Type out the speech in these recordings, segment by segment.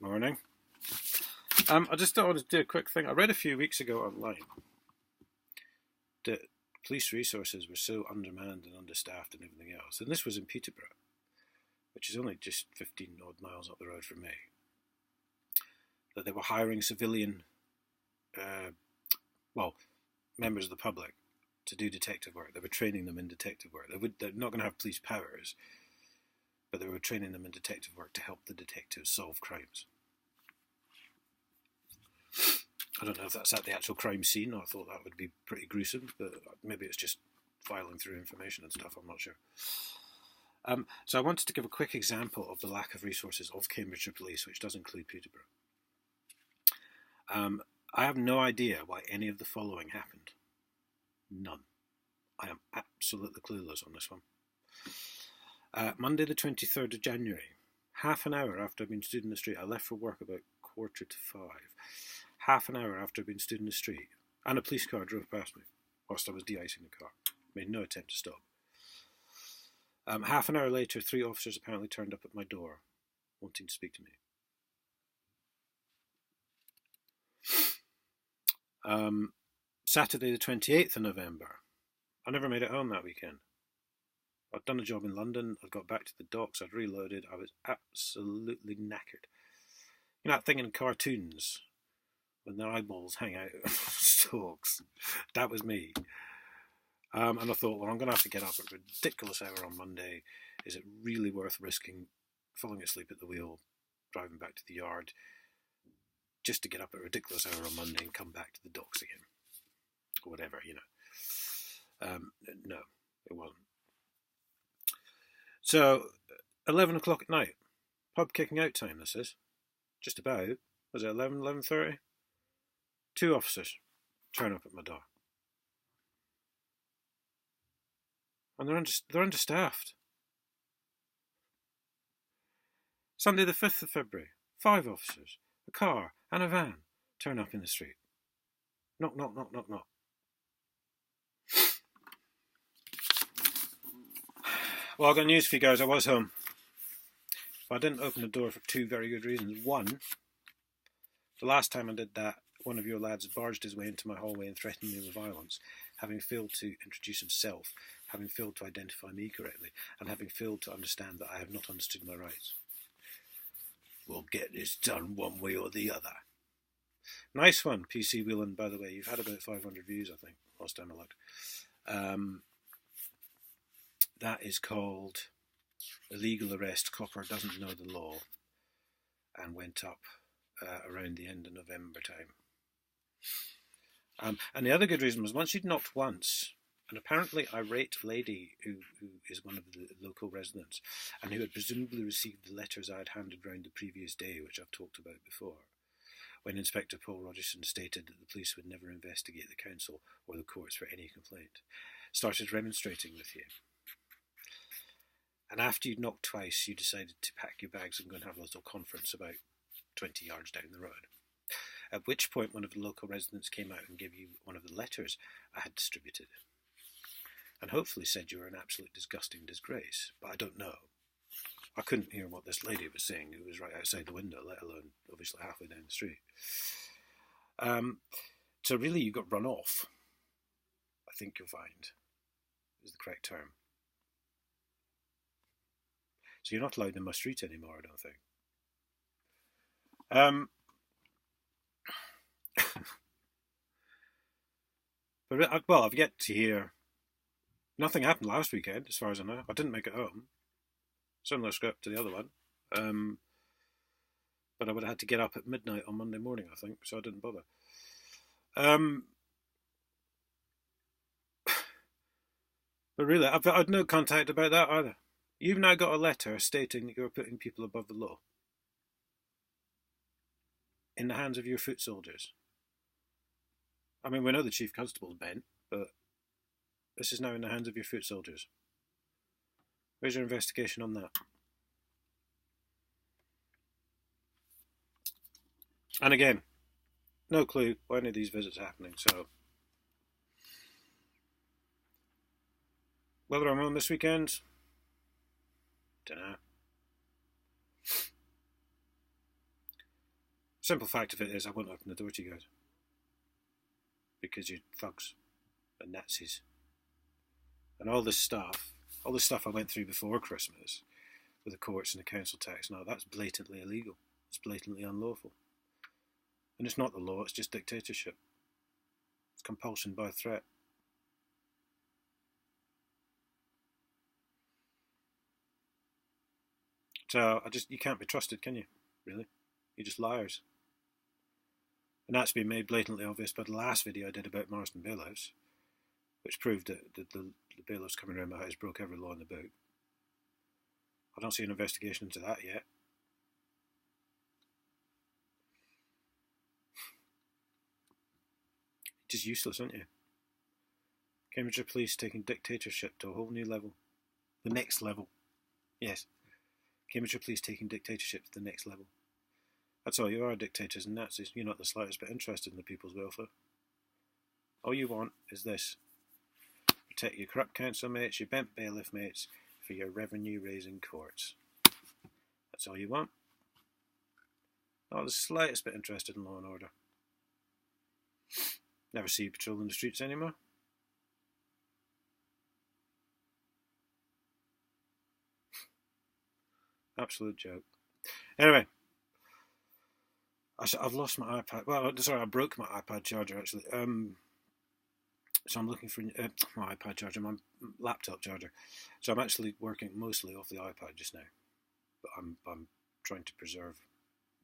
Morning. I just wanted to do a quick thing. I read a few weeks ago online that police resources were so undermanned and understaffed and everything else, and this was in Peterborough, which is only just 15 odd miles up the road from me, that they were hiring civilian, members of the public to do detective work. They were training them in detective work. They're not going to have police powers, but they were training them in detective work to help the detectives solve crimes. I don't know if that's at the actual crime scene. I thought that would be pretty gruesome, but maybe it's just filing through information and stuff. I'm not sure. So I wanted to give a quick example of the lack of resources of Cambridgeshire Police, which does include Peterborough. I have no idea why any of the following happened. None. I am absolutely clueless on this one. Monday the 23rd of January, half an hour after I'd been stood in the street, I left for work about 4:45. Half an hour after I'd been stood in the street, and a police car drove past me whilst I was de-icing the car. Made no attempt to stop. Half an hour later, 3 officers apparently turned up at my door, wanting to speak to me. Saturday the 28th of November. I never made it home that weekend. I'd done a job in London, I'd got back to the docks, I'd reloaded, I was absolutely knackered. You know that thing in cartoons, when their eyeballs hang out of stalks? That was me. And I thought, well, I'm going to have to get up at a ridiculous hour on Monday. Is it really worth risking falling asleep at the wheel, driving back to the yard, just to get up at a ridiculous hour on Monday and come back to the docks again? Or whatever, you know. No, it wasn't. So, 11 o'clock at night. Pub kicking out time, this is. Just about. Was it 11:30? 2 officers turn up at my door. And they're understaffed. Sunday the 5th of February. 5 officers, a car and a van turn up in the street. Knock, knock, knock, knock, knock. Well, I've got news for you guys. I was home. But I didn't open the door for 2 very good reasons. One, the last time I did that, one of your lads barged his way into my hallway and threatened me with violence, having failed to introduce himself, having failed to identify me correctly, and having failed to understand that I have not understood my rights. We'll get this done one way or the other. Nice one, PC Whelan, by the way. You've had about 500 views, I think, last time I looked. That is called Illegal Arrest. Copper Doesn't Know the Law, and went up around the end of November time. And the other good reason was once you'd knocked once, an apparently irate lady who is one of the local residents and who had presumably received the letters I had handed round the previous day, which I've talked about before, when Inspector Paul Rogerson stated that the police would never investigate the council or the courts for any complaint, started remonstrating with you. And after you'd knocked twice, you decided to pack your bags and go and have a little conference about 20 yards down the road. At which point one of the local residents came out and gave you one of the letters I had distributed, and hopefully said you were an absolute disgusting disgrace, but I don't know. I couldn't hear what this lady was saying, who was right outside the window, let alone obviously halfway down the street. So really you got run off, I think you'll find, is the correct term. So you're not allowed in my street anymore, I don't think. But well, I've yet to hear. Nothing happened last weekend, as far as I know. I didn't make it home. Similar script to the other one. But I would have had to get up at midnight on Monday morning, I think, so I didn't bother. But really, I've had no contact about that either. You've now got a letter stating that you're putting people above the law in the hands of your foot soldiers. I mean, we know the Chief Constable's bent, but this is now in the hands of your foot soldiers. Where's your investigation on that? And again, no clue why any of these visits are happening, so whether I'm on this weekend, don't know. Simple fact of it is, I won't open the door to you guys. Because you're thugs and Nazis. And all this stuff I went through before Christmas, with the courts and the council tax, now that's blatantly illegal. It's blatantly unlawful. And it's not the law, it's just dictatorship. It's compulsion by threat. So, you can't be trusted, can you? Really? You're just liars. And that's been made blatantly obvious by the last video I did about Marston bailiffs, which proved that the bailiffs coming around my house broke every law in the book. I don't see an investigation into that yet. Just useless, aren't you? Cambridgeshire Police taking dictatorship to a whole new level. The next level. Yes. Cambridgeshire Police taking dictatorship to the next level. That's all you are, dictators and Nazis. You're not the slightest bit interested in the people's welfare. All you want is this. Protect your corrupt council mates, your bent bailiff mates, for your revenue-raising courts. That's all you want. Not the slightest bit interested in law and order. Never see you patrolling the streets anymore. Absolute joke. Anyway, I've lost my iPad. Well, sorry, I broke my iPad charger actually. So I'm looking for my iPad charger, my laptop charger. So I'm actually working mostly off the iPad just now. But I'm trying to preserve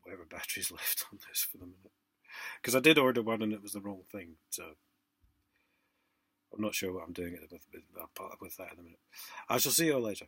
whatever battery's left on this for the minute. Because I did order one and it was the wrong thing. So I'm not sure what I'm doing with that in a minute. I shall see you all later.